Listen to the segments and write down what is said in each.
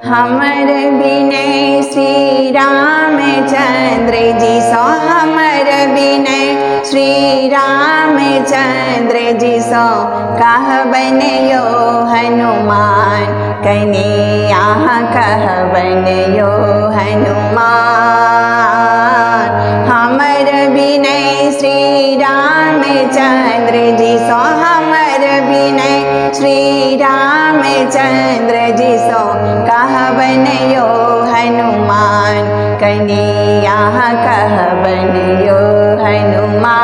हमर विनय श्री रामचंद्र जी सो, हमर विनय श्री रामचंद्र जी सो, कहबन यो हनुमान कन्हैया, कहबन यो हनुमान। हमर विनय श्री रामचंद्र जी सो, हमर विनय श्री रामचंद्र जी सो, कहबन यो हनुमान कन्हैया, कहबन यो हनुमान।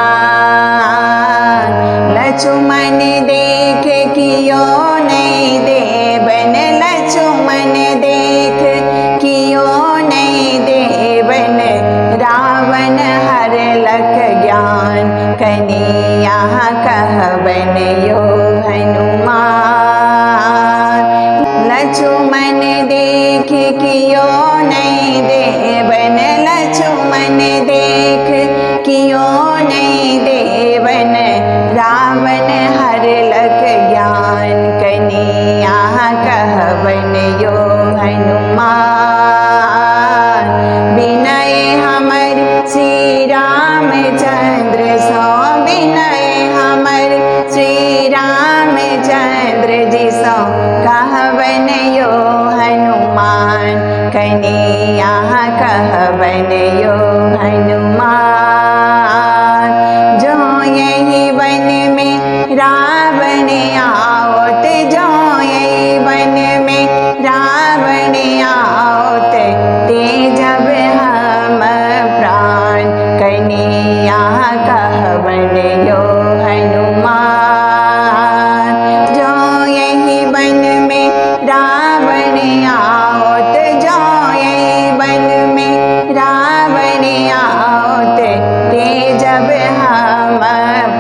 लक्ष्मण देख कियो नहीं देवन, लक्ष्मण देख कियो नहीं देवन, रावण हरलक ज्ञान कन्हैया, कहबन यो हनुमान। लक्ष्मण देख कियो नहीं देवन, लक्ष्मण देख कियो नहीं देवन, रावण हरलक ज्ञान कन्हैया, कहबन यो हनुमान। विनय हमर श्री रामचंद्र सो, विनय हमर श्री रामचंद्र जी सो, कहबन यो हनुमान कन्हैया, कहबन यो हनुमान। जो यही वन में रावण आओत, जो यही वन में रावण आओत, ते जब हम प्राण कन्हैया, कहबन यो हनुमान। जो यही वन में रावण आओत, जो यही वन में रावण आओत, ते जब हम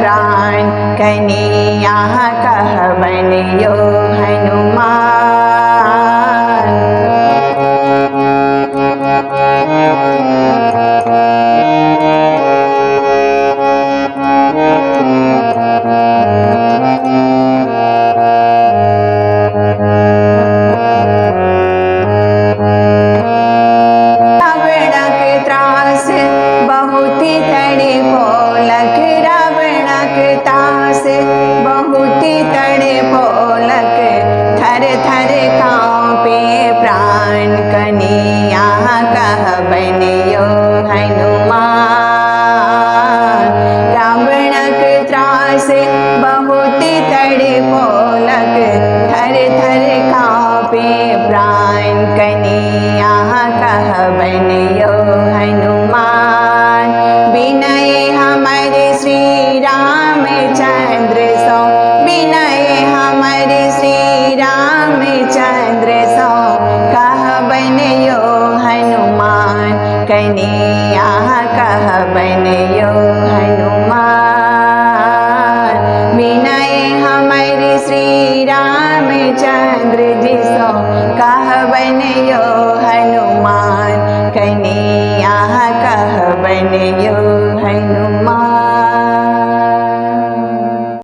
प्राण कन्हैया, कहबन यो हनुमान। बहुत तड़े पोलक, थर थर कांपे प्राण कन्हैया, कहबन यो हनुमान। रावणक त्रास बहुत तड़े पोलक, थर थर कांपे प्राण कन्हैया, कहबन यो हनुमान। विनय हमर श्री रामचंद्र सो, विनय हमर श्री रामचंद्र सो, कहबन यो हनुमान कन्हैया, कहबन यो हनुमान। विनय हमर श्री रामचंद्र जी सो, कहबन यो हनुमान कन्हैया, कहबन यो